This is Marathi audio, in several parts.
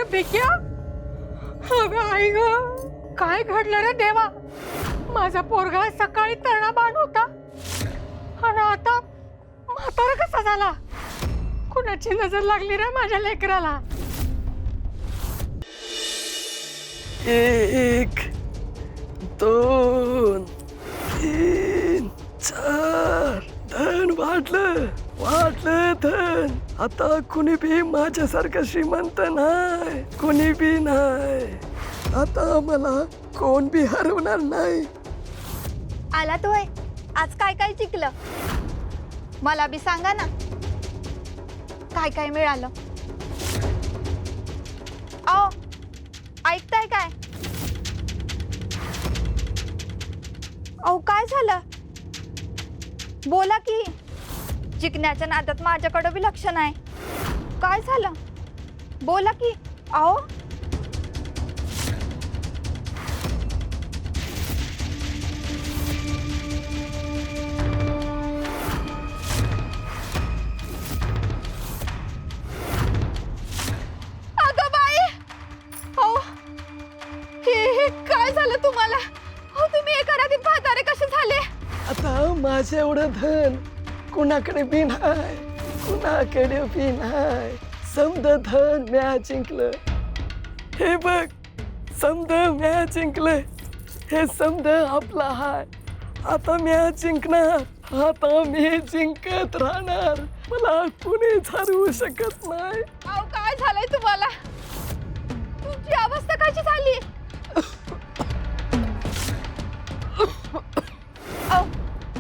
अरे भिक्या, अगं आई ग, काय घडलं रे देवा? माझा पोरगा सकाळी तळणाबाण होता आणि आता म्हातारा कसा झाला? कुणाची नजर लागली रे माझ्या लेकराला? एक, दोन, तीन, चार. धन वाढलं वाढलं धन. आता कुणी बी माझ्यासारखं श्रीमंत नाही, कुणी बी नाही. आता मला कोण बी हरवणार नाही. आला तो आहे. आज काय काय जिंकलं मला बी सांगा ना. काय काय मिळालं? आओ, ऐकताय काय? अहो काय झालं? बोला की. जिंकण्याच्या नादात माझ्याकडे बी लक्ष नाही. काय झालं? बोला की. अहो अगं बाई, अहो हे काय झालं तुम्हाला? अहो तुम्ही एका रात्रीत म्हातारे कसे झाले? आता माझं एवढं धन कुणाकडे बी नाही, कुणाकडे बी नाही. समद धन म्या जिंकलं. हे बघ, समद म्या जिंकलं. हे समद आपला हाय. आता म्या जिंकणार. आता मी जिंकत राहणार. मला कुणीच हरवू शकत नाही. अहो काय झालंय तुम्हाला? तुमची अवस्था कशी झाली? अहो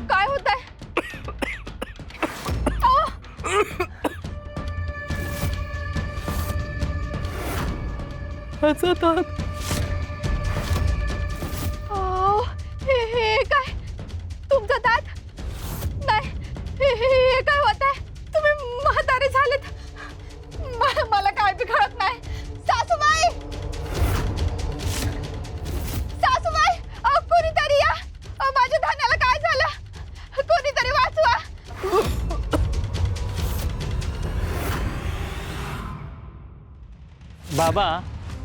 काय होतंय? अहो माझा दात. अहो, हे काय? तुमचा दात? नाही, हे काय होत आहे? तुम्ही म्हातारे झालेत. मला काय बी कळत नाही. सासूबाई, सासूबाई, कोणीतरी या. माझ्या धान्याला काय झालं? कोणीतरी वाचवा. बाबा,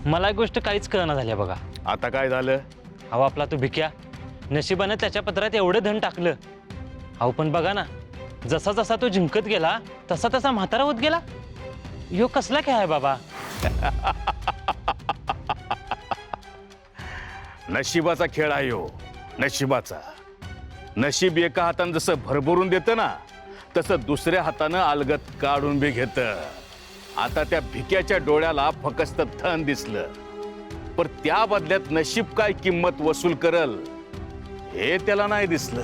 मला एक गोष्ट काहीच कळना झाली बघा. आता काय झालं? अहो आपला तो भिक्या, नशिबानं त्याच्या पत्रात एवढं धन टाकलं. अहो पण बघा ना, जसा जसा तो जिंकत गेला तसा तसा म्हातारा होत गेला. ह्यो कसला खेळ आहे बाबा? नशिबाचा खेळ आहे हो, नशिबाचा. नशीब एका हातानं जसं भरभरून देतं ना, तसं दुसऱ्या हातानं अलगत काढून बी घेतं. आता त्या भिक्याच्या डोळ्याला फकस्त धन दिसलं, पण त्या बदल्यात नशीब काय किंमत वसूल करल हे त्याला नाही दिसलं.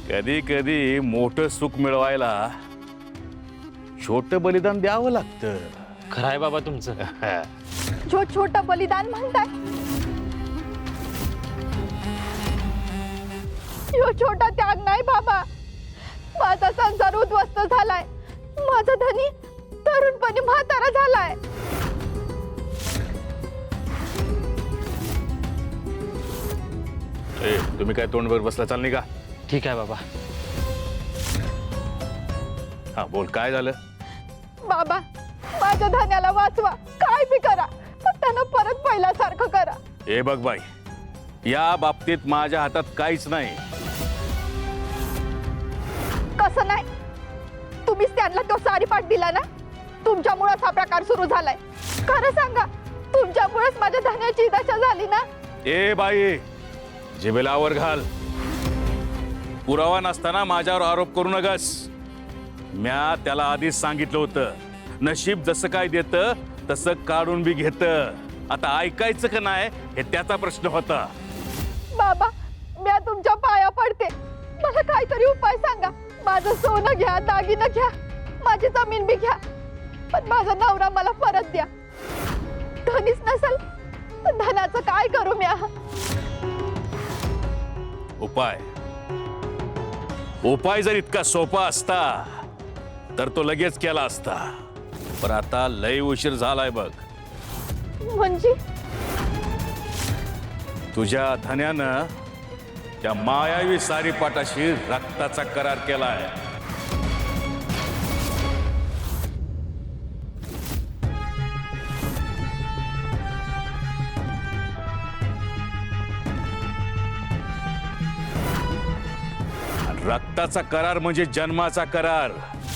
कधी कधी मोठं सुख मिळवायला छोटं बलिदान द्यावं लागतं. खरं आहे बाबा तुमचं. छोटं बलिदान म्हणताय? ह्यो छोटा त्याग नाही बाबा. माझा संसार उद्ध्वस्त झालाय. माझा धनी तरुणपणी म्हातारा झालाय. ए, तुम्ही काय तोंडवर बसला, चाल नाही का? ठीक आहे बाबा. हा बोल, काय झालं? बाबा, माझ्या धन्याला वाचवा. काय बी करा, पण त्यांना परत पहिल्यासारखं करा. ए बघ बाई, या बाबतीत माझ्या हातात काहीच नाही. कसं नाही? तुम्हीच त्यांना तो सारीपाट दिला ना. तुमच्यामुळेच हा प्रकार सुरू झालाय. खरं सांगा, तुमच्यामुळेच माझ्या धन्याची दशा झाली ना. ए बाई, जिभेलावर घाल. पुरावा नसताना माझ्यावर आरोप करू नगस. म्या त्याला आधीच सांगितलं होतं, नशीब जसं काय देतं तसं काढून बी घेतं. आता ऐकायचं का नाही हे त्याचा प्रश्न होता. बाबा, मी तुमच्या पाया पडते. मला काहीतरी उपाय सांगा. माझं सोनं घ्या, दागिनं घ्या, माझी जमीन बी घ्या, पण माझा नवरा मला परत द्या. धनीच नसेल तर धनाचं काय करू म्या? उपाय उपाय जर इतका सोपा असता तर तो लगेच केला असता, पण आता लय उशीर झालाय बघ. म्हणजे तुझ्या धन्यानं त्या मायावी सारीपाटाशी रक्ताचा करार केलाय. रक्ताचा करार म्हणजे जन्माचा करार,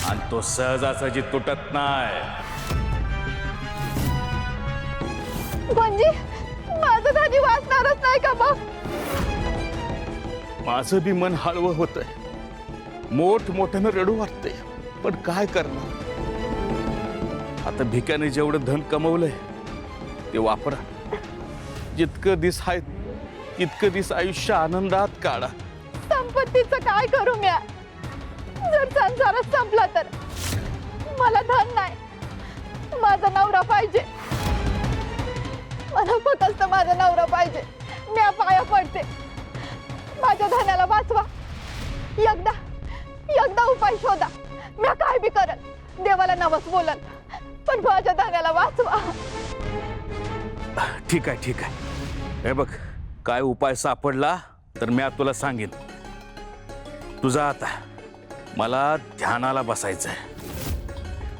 आणि तो सहजासहजी तुटत नाही. म्हणजे माझं धान्य वाचणारच नाही का मग? माझं बी मन हळवं होतंय, मोठमोठ्यानं रडू वाटतंय, पण काय करणार. आता भिक्याने जेवढं धन कमवलंय ते वापरा. जितकं दिस आहेत तितकं दिस आयुष्य आनंदात काढा. संपत्तीचं काय करू म्या? जर संसारच संपला तर मला धन नाही, माझा नवरा पाहिजे. मला फक्त माझा नवरा पाहिजे. म्या पाया पडते, माझ्या धनाला वाचवा. एकदा उपाय शोधा. म्या काय बी करल, देवाला नवस बोलल, पण माझ्या धनाला वाचवा. ठीक आहे, ठीक आहे. हे बघ, काय उपाय सापडला तर मी तुला सांगेन. तुझा आता मला ध्यानाला बसायचंय.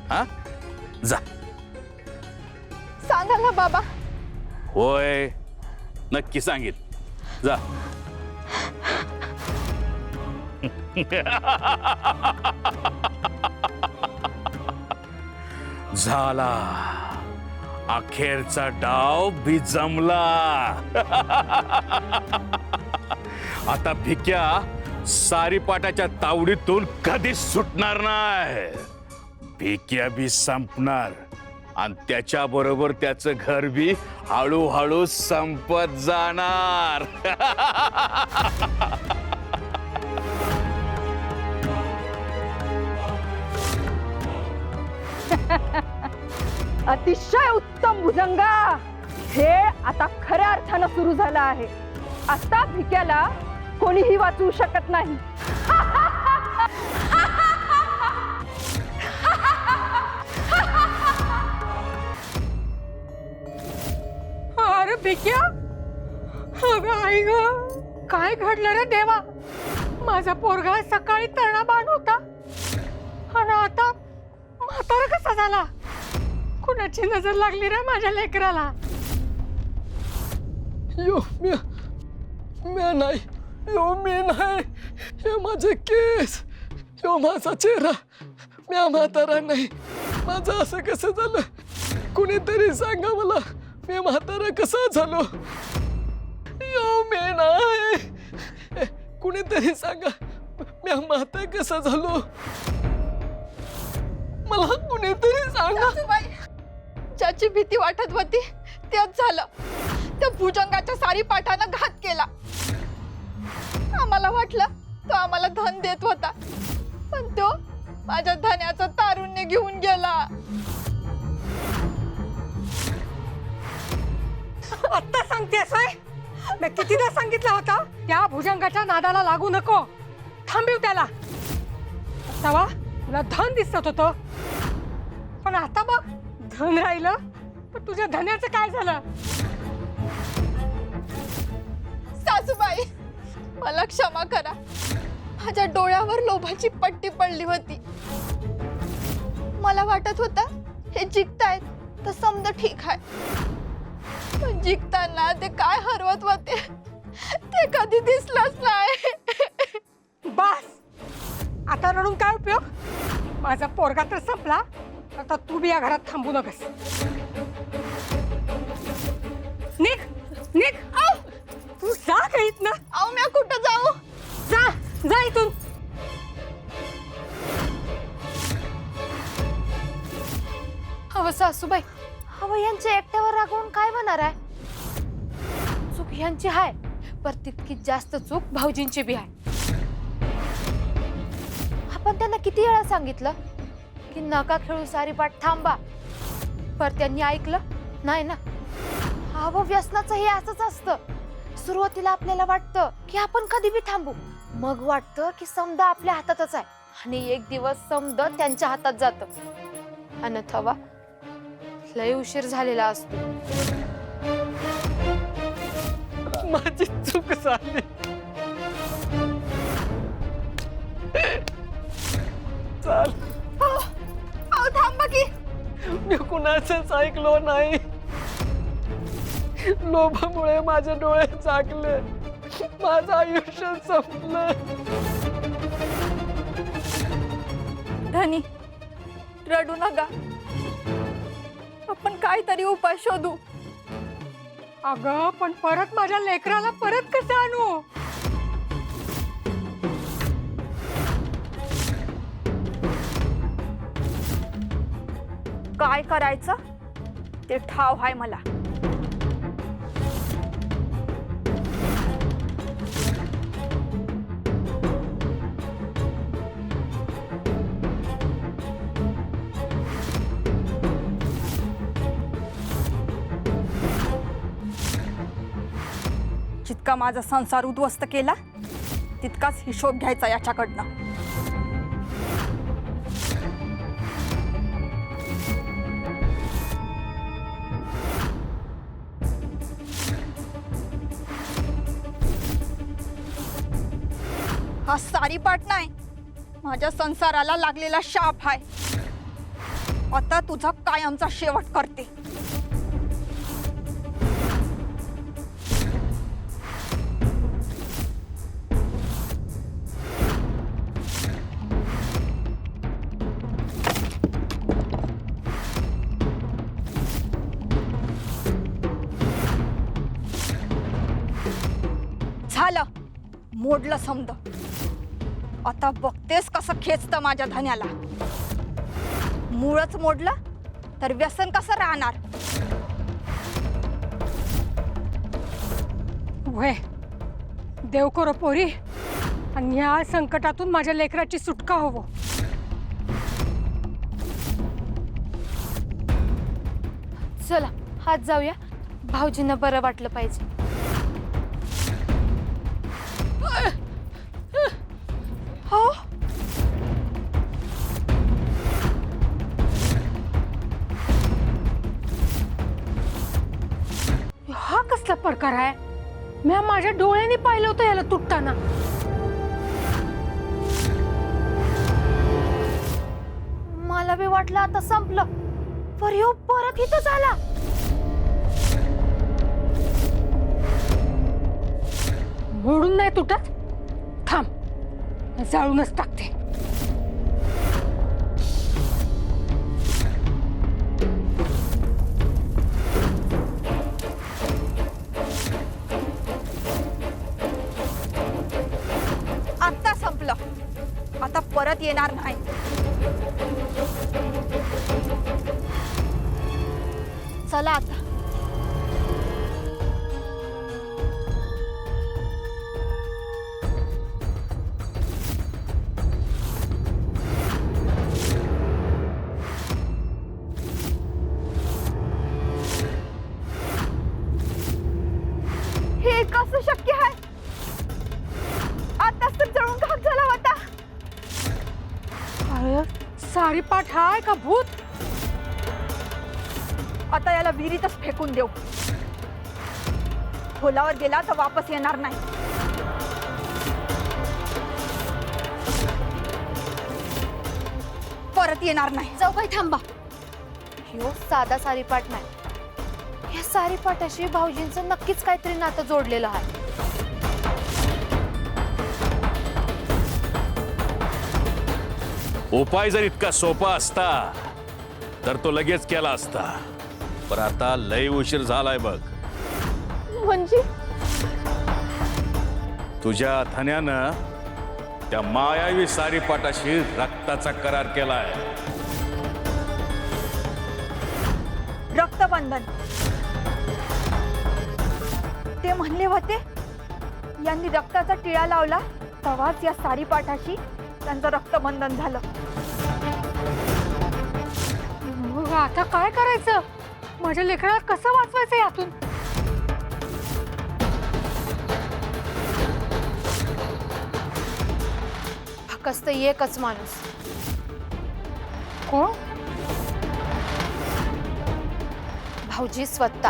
हा, जा. सांगाल ना बाबा? होय, नक्की सांगेन. जा. झाला, अखेरचा डाव बी जमला. आता भिक्या सारीपाटाच्या तावडीतून कधीच सुटणार नाही. भिक्या बी संपणार, आणि त्याच्या बरोबर त्याचं घर बी हळूहळू संपत जाणार. अतिशय उत्तम भुजंगा. खेळ आता खऱ्या अर्थानं सुरू झाला आहे. आता भिक्याला कोणीही वाचवू शकत नाही. अरे भिक्या, अगं आई ग, काय घडलं रे देवा? माझा पोरगा सकाळी तळणाबाण होता, आणि आता म्हातारा कसा झाला? कुणाची नजर लागली रे माझ्या लेकराला? यो म्या नाही, यो मी नाही. हे माझे केस, यो माझा चेहरा. म्या म्हातारा नाही. माझं असं कसं झालं? कुणीतरी सांगा मला, मी म्हातारा कसा झालो? यो मी नाही. कुणीतरी सांगा, म्या म्हातारा कसा झालो? मला कुणीतरी सांगा. ज्याची भीती वाटत होती तेच झालं. त्या भुजंगाच्या सारी पाठानं घात केला. आम्हाला वाटलं तो आम्हाला धन देत होता, पण तो माझ्या धन्याचं तारुण्य घेऊन गेला. आत्ता सांगतेस होय? मी कितीदा सांगितलं होतं त्या भुजंगाच्या नादाला लागू नको, थांबीव त्याला. तेव्हा तुला धन दिसत होतं, पण आता बघ, धन राहिलं पण तुझ्या धन्याचं काय झालं? सासूबाई, मला क्षमा करा. माझ्या डोळ्यावर लोभाची पट्टी पडली होती. मला वाटत होतं हे जिंकतायत तर समज ठीक आहे, पण जिंकताना ते काय हरवत होते ते कधी दिसलंच नाही. बस, आता रडून काय उपयोग? माझा पोरगा तर संपला, आता तू बी या घरात थांबू नकस. निघ निघ. तू जा का इथनं? अहो, मी कुठं जाऊ? जा जा इथून. हवं सासूबाई, हवं यांच्या एकट्यावर रागवून काय होणार आहे? चूक यांची आहे, पर तितकीच जास्त चूक भाऊजींची बी आहे. आपण त्यांना किती वेळा सांगितलं की नका खेळू, सारी पाठ थांबा, पर त्यांनी ऐकलं नाही ना. हवं व्यसनाचं हे असंच असतं. सुरुवातीला आपल्याला वाटतं की आपण कधी बी थांबू, मग वाटतं की समजा आपल्या हातातच आहे, आणि एक दिवस समजा त्यांच्या हातात जातं, आणि थवा लय उशीर झालेला असतो. माझी चूक झाली. चाल, अहो थांबा की. मी कुणाचंच ऐकलो नाही. लोभामुळे माझे डोळे जागले, माझं आयुष्य संपलं. धनी, रडू नका. आपण काहीतरी उपाय शोधू. अगं पण परत माझ्या लेकराला परत कसं आणू? काय करायचं ते ठाव हाय मला. जितका माझा संसार उद्ध्वस्त केला तितकाच हिशोब घ्यायचा याच्याकडनं. हा सारीपाट नाही, माझ्या संसाराला लागलेला शाप आहे. आता तुझा कायमचा शेवट करते. झालं, मोडलं समद. आता बघतेस कसं खेचतं माझ्या धन्याला. मूळच मोडलं तर व्यसन कसं राहणार. वय देव करो पोरी, आणि या संकटातून माझ्या लेकराची सुटका हवो. चला हात जाऊया, भाऊजींना बरं वाटलं पाहिजे. हो, हा कसला प्रकार आहे? मी माझ्या डोळ्यांनी पाहिलं होतं याला तुटताना. मला बी वाटलं आता संपलं, पर ह्यो परत इथं आला. मोडून नाही तुटत. थांब, जाळूनच टाकते. आता संपलं. आता परत येणार नाही. चला आता. हे कसं शक्य आहे? आताच तर जळून खाक झाला होता. अरे सारीपाट हाय का भूत? आता याला विहिरीतच फेकून देऊ. खोलावर गेला तर वापस येणार नाही. परत येणार नाही. जाऊ बाई थांबा, ह्यो साधा सारीपाट नाही. या सारीपाटाशी भाऊजींचं नक्कीच काहीतरी नातं जोडलेलं आहे. उपाय जर इतका सोपा असता तर तो लगेच केला असता, पण आता लय उशीर झालाय बघ. म्हणजे तुझ्या धन्यानं त्या मायावी सारीपाटाशी रक्ताचा करार केलाय. रक्तबंधन. ते म्हणले होते यांनी रक्ताचा टिळा लावला तेव्हाच या सारीपाठाशी त्यांचं रक्तबंधन झालं. मग आता काय करायचं? माझ्या लेकराला कसं वाचवायचं यातून? फक्त एकच माणूस. कोण? भाऊजी स्वतः.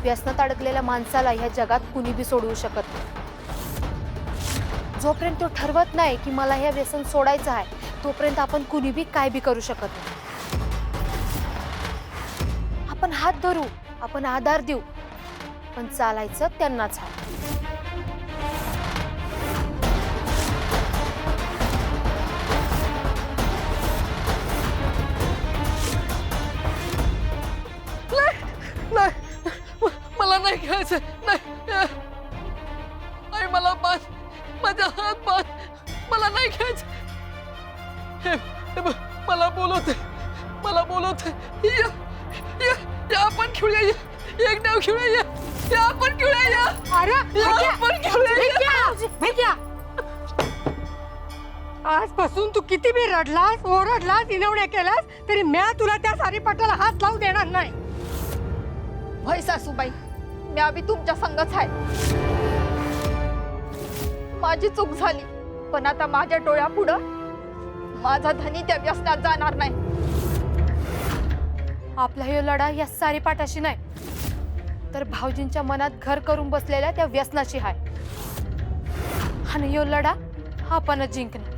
व्यसनात अडकलेल्या माणसाला ह्या जगात कुणी बी सोडवू शकत नाही. जोपर्यंत तो ठरवत नाही की मला हे व्यसन सोडायचं आहे, तोपर्यंत आपण कुणी बी काय बी करू शकत नाही. आपण हात धरू, आपण आधार देऊ, पण चालायचं त्यांनाच आहे. घ्यायचं नाही. आई मला बांध, माझा हात बांध, मला नाही घ्यायचं. हे बघ, मला बोलवते, मला बोलवते. या या या आपण खेळूया, एक डाव खेळूया, या आपण खेळूया. अरे या आपण खेळूया. भैया, आजपासून तू किती बी रडलास, ओरडलास, इनवण्या केलास तरी म्या तुला त्या सारीपाटाला हात लावू देणार नाही. होय सासूबाई, मी आम्ही तुमच्या संगच आहे. माझी चूक झाली, पण आता माझ्या डोळ्यापुढं माझा धनी त्या व्यसनात जाणार नाही. आपला हे लढा या सारीपाटाशी नाही तर भाऊजींच्या मनात घर करून बसलेल्या त्या व्यसनाशी आहे. आणि ह्यो लढा आपणच जिंकणार.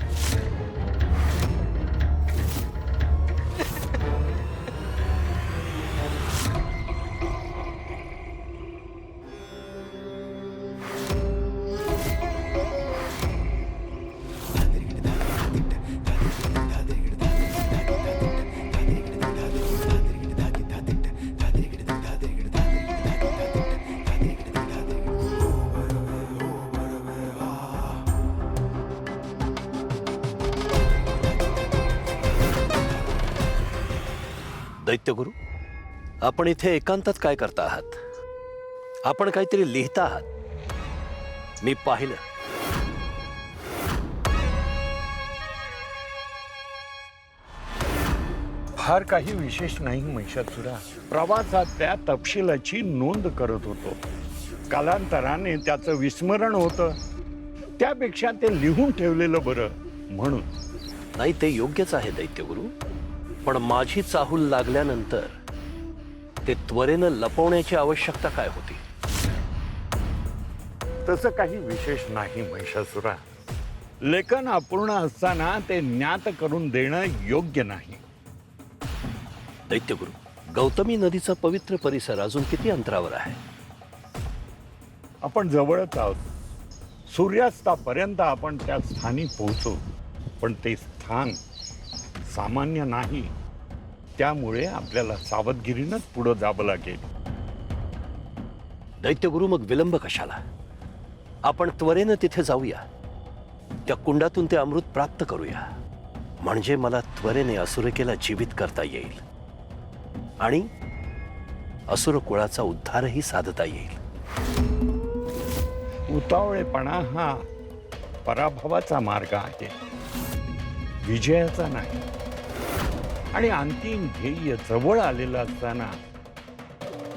दैत्यगुरु, आपण इथे एकांतात काय करता आहात? आपण काहीतरी लिहिता आहात, मी पाहिलं. फार काही विशेष नाही महिषासुरा. प्रवासातल्या तपशिलाची नोंद करत होतो. कालांतराने त्याचं विस्मरण होतं, त्यापेक्षा ते लिहून ठेवलेलं बरं म्हणून. नाही, ते योग्यच आहे दैत्यगुरु, पण माझी चाहूल लागल्यानंतर ते त्वरेनं लपवण्याची आवश्यकता काय होती? तसं काही विशेष नाही महिषासुरा. लेखन अपूर्ण असताना ते ज्ञात करून देणं योग्य नाही. दैत्यगुरु, गौतमी नदीचा पवित्र परिसर अजून किती अंतरावर आहे? आपण जवळच आहोत. सूर्यास्तापर्यंत आपण त्या स्थानी पोहोचू, पण ते स्थान सामान्य नाही. त्यामुळे आपल्याला सावधगिरीनंच पुढे जावं लागेल. दैत्यगुरु, मग विलंब कशाला? आपण त्वरेनं तिथे जाऊया, त्या कुंडातून ते अमृत प्राप्त करूया. म्हणजे मला त्वरेने असुरकेला जीवित करता येईल आणि असुर कुळाचा उद्धारही साधता येईल. उतावळेपणा हा पराभवाचा मार्ग आहे, विजयाचा नाही. आणि अंतिम ध्येय जवळ आलेलं असताना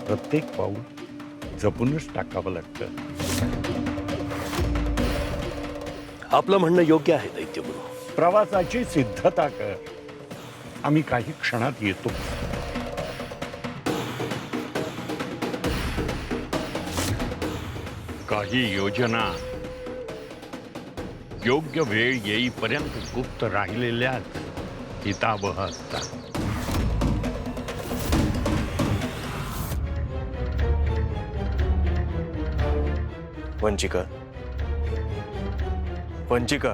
प्रत्येक पाऊल जपूनच टाकावं लागतं. आपलं म्हणणं योग्य आहे दैत्यगुरु. प्रवासाची सिद्धता कर, आम्ही काही क्षणात येतो. काही योजना योग्य वेळ येईपर्यंत गुप्त राहिलेल्याच हितावह असतात. वंचिका, वंचिका,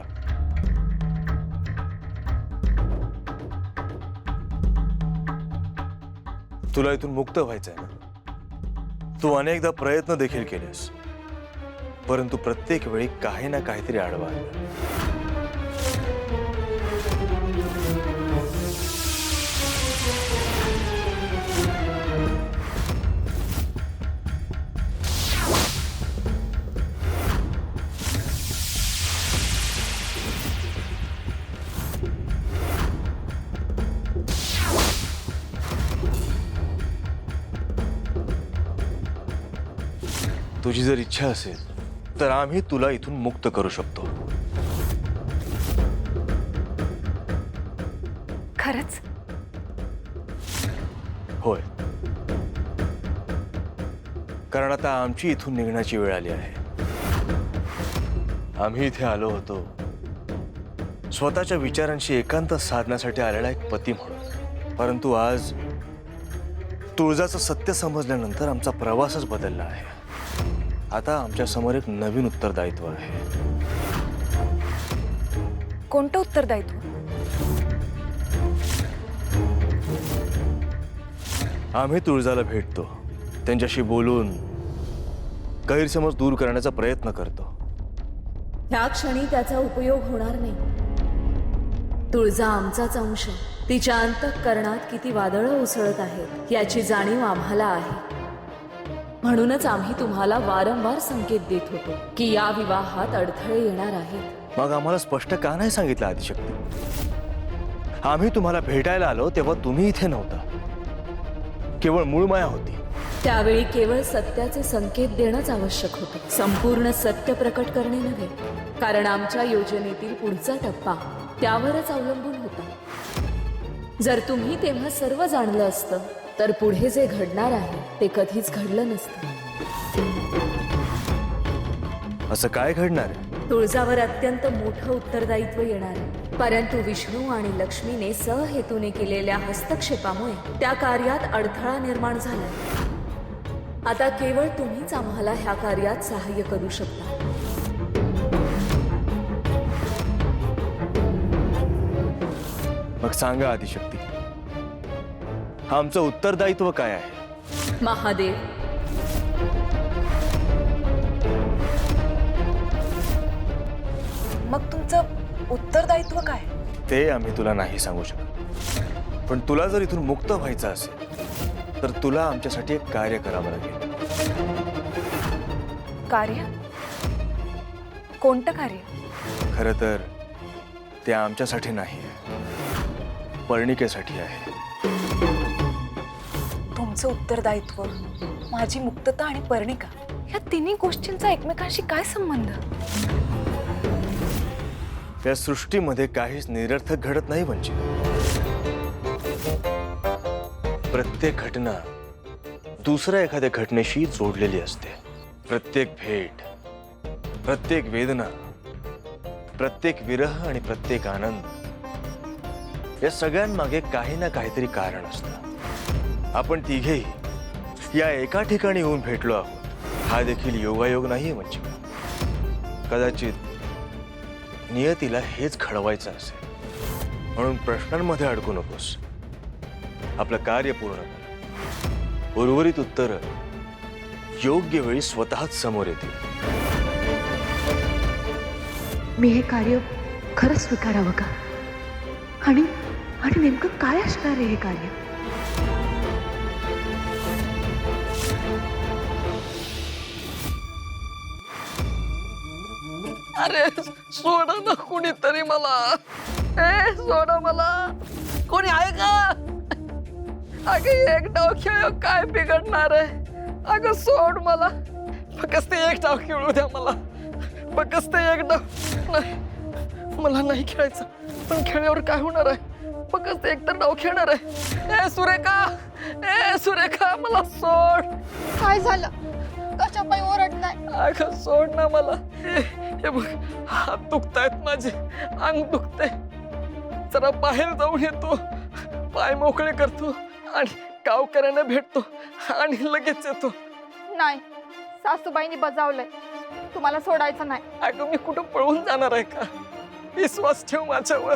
तुला इथून मुक्त व्हायचंय ना? तू अनेकदा प्रयत्न देखील केलेस, परंतु प्रत्येक वेळी काही ना काहीतरी आडवा आलं. तुझी जर इच्छा असेल तर आम्ही तुला इथून मुक्त करू शकतो. खरंच? होय, कारण आता आमची इथून निघण्याची वेळ आली आहे. आम्ही इथे आलो होतो स्वतःच्या विचारांशी एकांत साधण्यासाठी आलेला एक पती म्हणून, परंतु आज तुळजाचं सत्य समजल्यानंतर आमचा प्रवासच बदलला आहे. आता आमच्या समोर एक नवीन उत्तरदायित्व आहे. कोणतं उत्तरदायित्व? आम्ही तुळजाला भेटतो, त्यांच्याशी बोलून गैरसमज दूर करण्याचा प्रयत्न करतो. ह्या क्षणी त्याचा उपयोग होणार नाही. तुळजा आमचाच अंश. तिच्या अंतःकरणात किती वादळं उसळत आहेत याची जाणीव आम्हाला आहे. म्हणूनच आम्ही तुम्हाला वारंवार संकेत देत होतो की या विवाहात अडथळे येणार आहेत. मग आम्हाला स्पष्ट का नाही सांगितलं आदिशक्ती? आम्ही तुम्हाला भेटायला आलो तेव्हा तुम्ही इथे नव्हता, केवळ मूळमाया होती. त्यावेळी केवळ सत्याचे संकेत देणंच आवश्यक होतं, संपूर्ण सत्य प्रकट करणे नव्हे. कारण आमच्या योजनेतील पुढचा टप्पा त्यावरच अवलंबून होता. जर तुम्ही तेव्हा सर्व जाणलं असतं तर पुढे जे घडणार आहे ते कधीच घडलं नसतं. असं काय घडणार आहे? तुळजावर अत्यंत मोठं उत्तरदायित्व येणार आहे. परंतु विष्णू आणि लक्ष्मीने सहहेतूने केलेल्या हस्तक्षेपामुळे त्या कार्यात अडथळा निर्माण झाला. आता केवळ तुम्हीच आम्हाला ह्या कार्यात सहाय्य करू शकता. मग सांगा आदिशक्ती, आमचं उत्तरदायित्व काय आहे? महादेव, मग तुमचं उत्तरदायित्व काय? ते आम्ही तुला नाही सांगू शकत. पण तुला जर इथून मुक्त व्हायचं असेल तर तुला आमच्यासाठी एक कार्य करावं लागेल. कार्य? कोणतं कार्य? खरं तर ते आमच्यासाठी नाही आहे, पर्णिकेसाठी आहे. तुमचं उत्तरदायित्व, माझी मुक्तता आणि पर्णिका, या तिन्ही गोष्टींचा एकमेकांशी काय संबंध? या सृष्टीमध्ये काहीच निरर्थक घडत नाही वंचित. प्रत्येक घटना दुसऱ्या एखाद्या घटनेशी जोडलेली असते. प्रत्येक भेट, प्रत्येक वेदना, प्रत्येक विरह आणि प्रत्येक आनंद, या सगळ्यांमागे काही ना काहीतरी कारण असतं. आपण तिघेही या एका ठिकाणी येऊन भेटलो आहोत, हा देखील योगायोग नाहीये वंचिका. कदाचित नियतीला हेच घडवायचं असेल. म्हणून प्रश्नांमध्ये अडकू नकोस, आपलं कार्य पूर्ण कर. उर्वरित उत्तर योग्य वेळी स्वतःच समोर येतील. मी हे कार्य खरंच स्वीकारावं का? आणि नेमकं काय असणार आहे हे कार्य? अरे सोडा ना कुणीतरी मला. ए सोडा मला, कोणी आहे का? अगं एक डाव खेळ काय बिघडणार आहे? अगं सोड मला, फक्त ते एक डाव खेळू द्या मला. फक्त ते एक डाव. नाही, मला नाही खेळायचं. पण खेळल्यावर काय होणार आहे? फक्त एक तर डाव खेळणार आहे. ए सुरेखा, ए सुरेखा, मला सोड. काय झालं? कशा पायी ओरडताय? अगं सोड ना मला. हे बघ, हात दुखतायत माझे, अंग दुखते. जरा बाहेर जाऊन येतो, पाय मोकळे करतो आणि गावकऱ्यांना भेटतो आणि लगेच येतो. नाही, सासूबाईंनी बजावलंय, तुम्हाला सोडायचं नाही. अगं मी कुठं पळून जाणार आहे का? विश्वास ठेव माझ्यावर.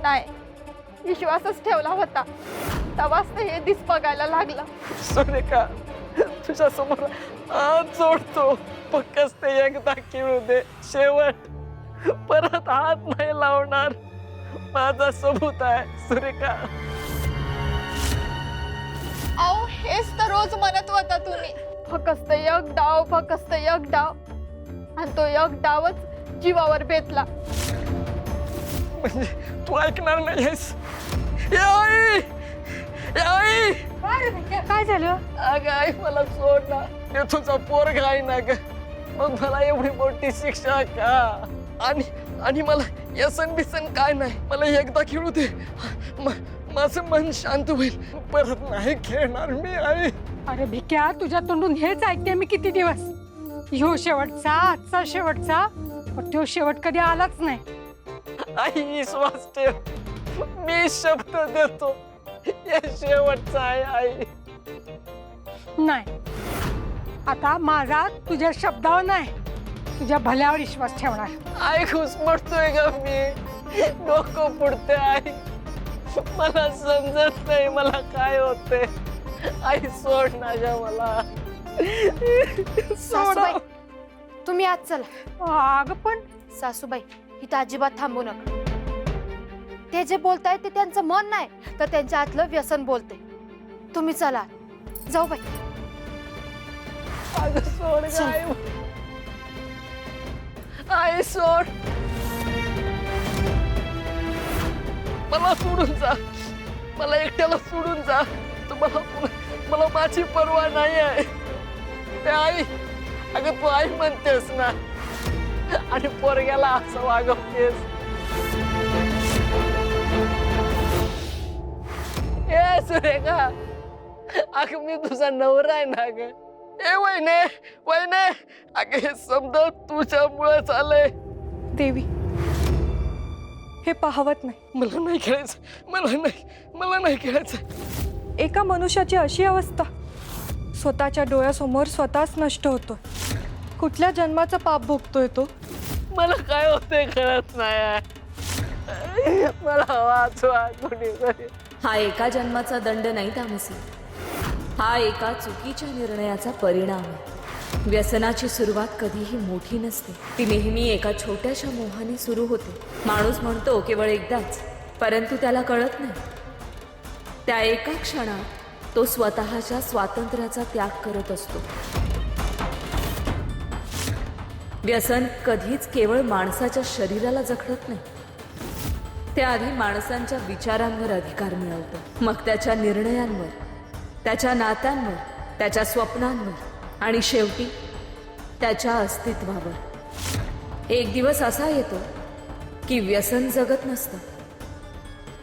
नाही, विश्वासच ठेवला होता, तेव्हाच तर हे दिस बघायला लागला. सुरेखा, तुझ्या समोर हात जोडतो, फक्त ते एकदा खेळू दे. शेवट, परत हात नाही लावणार. माझा सबूत आहे सुरेखा. अहो हेच तर रोज म्हणत होता तुम्ही, फक्त एक डाव, फक्त एक डाव. आणि तो एक डावच जीवावर बेतला. म्हणजे तू ऐकणार नाहीस? आई, आई, काय झालं? अगं आई मला सोड ना. हे तुझा पोरगा आहे ना ग, मग मला एवढी मोठी शिक्षा का? आणि मला व्यसन बिसन काय नाही. मला एकदा खेळू दे, माझं मन शांत होईल. परत नाही खेळणार मी. आई, अरे भिक्या, तुझ्या तोंडून हेच ऐकते मी किती दिवस. ह्यो शेवटचा, आजचा शेवटचा. पण तो शेवट कधी आलाच नाही. आई विश्वास ठेव, मी शब्द देतो, हे शेवटचा आहे. आई नाही, आता माझा तुझ्या शब्दावर नाही, तुझ्या भल्यावर विश्वास ठेवणार. आई घुसमटतोय ग मी, डोकं पुढते. आई मला समजत नाही मला काय होते. आई सोड ना ग मला. सासूबाई तुम्ही आज चला. अगं पण सासूबाई इथं अजिबात थांबू नका. ते जे बोलताय ते त्यांचं मन नाही तर त्यांच्या आतलं व्यसन बोलते. तुम्ही चला जाऊ बाई. अगं सोड गं आई. आई सोड. मला सोडून जा. मला एकट्याला सोडून जा. मला माझी पर्वा नाही आहे. ते आई, अगं तू आई म्हणतेस ना आणि पोरग्याला असं वागवतेस. ए सुरेखा, अगं मी तुझा नवरा आहे ना ग. ए वहिने वहिने, अगं हे समजा तुझ्यामुळे झालंय. देवी हे पाहवत नाही. मला नाही खेळायचं. मला नाही खेळायचं. एका मनुष्याची अशी अवस्था, स्वतःच्या डोळ्यासमोर स्वतःच नष्ट होतो. कुठल्या जन्माचं पाप भोगतोय तो. मला काय होतंय कळत नाही. मला वाचवा कोणीतरी. हा एका जन्माचा दंड नाही तामसी, हा एका चुकीच्या निर्णयाचा परिणाम आहे. व्यसनाची सुरुवात कधीही मोठी नसते, ती नेहमी एका छोट्याशा मोहाने सुरू होते. माणूस म्हणतो केवळ एकदाच, परंतु त्याला कळत नाही त्या एका क्षणात तो स्वतःच्या स्वातंत्र्याचा त्याग करत असतो. व्यसन कधीच केवळ माणसाच्या शरीराला जखडत नाही, ते आधी माणसांच्या विचारांवर अधिकार मिळवतं, मग त्याच्या निर्णयांवर, त्याच्या नात्यांवर, त्याच्या स्वप्नांवर आणि शेवटी त्याच्या अस्तित्वावर. एक दिवस असा येतो की व्यसन जगत नसतं,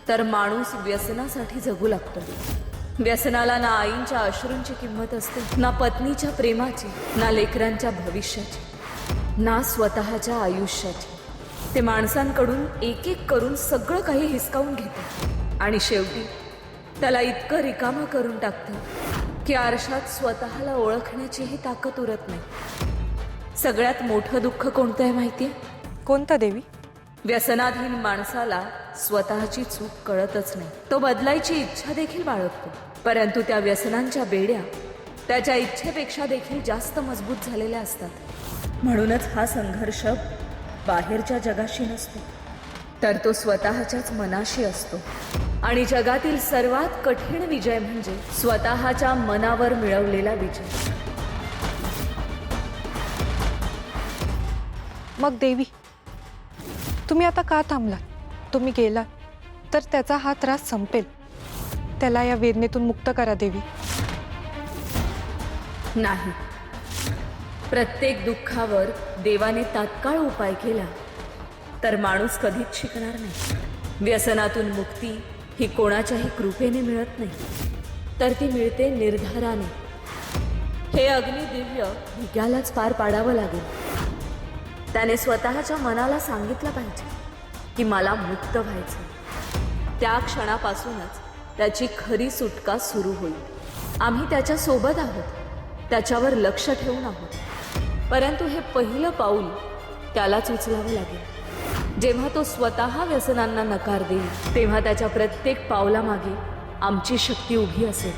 तर माणूस व्यसनासाठी जगू लागतो. व्यसनाला ना आईंच्या अश्रूंची किंमत असते, ना पत्नीच्या प्रेमाची, ना लेकरांच्या भविष्याची, ना स्वतःच्या आयुष्याची. ते माणसांकडून एक एक करून सगळं काही हिसकावून घेतं आणि शेवटी त्याला इतकं रिकामं करून टाकतं की आरशात स्वतःला ओळखण्याचीही ताकद उरत नाही. सगळ्यात मोठं दुःख कोणतं आहे माहितीये? कोणता देवी? व्यसनाधीन माणसाला स्वतःची चूक कळतच नाही. तो बदलायची इच्छा देखील बाळगतो, परंतु त्या व्यसनांच्या बेड्या त्याच्या इच्छेपेक्षा देखील जास्त मजबूत झालेल्या असतात. म्हणूनच हा संघर्ष बाहेरच्या जगाशी नसतो, तर तो स्वतःच्याच मनाशी असतो. आणि जगातील सर्वात कठीण विजय म्हणजे स्वतःच्या मनावर मिळवलेला विजय. मग देवी तुम्ही आता का थांबलात? तुम्ही गेलात तर त्याचा हा त्रास संपेल. त्याला या वेदनेतून मुक्त करा देवी. नाही, प्रत्येक दुःखावर देवाने तात्काळ उपाय केला तर माणूस कधीच शिकणार नाही. व्यसनातून मुक्ती ही कोणाच्याही कृपेने मिळत नाही, तर ती मिळते निर्धाराने. हे अग्निदिव्य भिग्यालाच पार पाडावं लागेल. त्याने स्वतःच्या मनाला सांगितलं पाहिजे की मला मुक्त व्हायचं. त्या क्षणापासूनच त्याची खरी सुटका सुरू होईल. आम्ही त्याच्या सोबत आहोत, त्याच्यावर लक्ष ठेवून आहोत, परंतु हे पहिलं पाऊल त्यालाच उचलावं लागेल. जेव्हा तो स्वतः व्यसनांना नकार देईल तेव्हा त्याच्या प्रत्येक पावलामागे आमची शक्ती उभी असेल.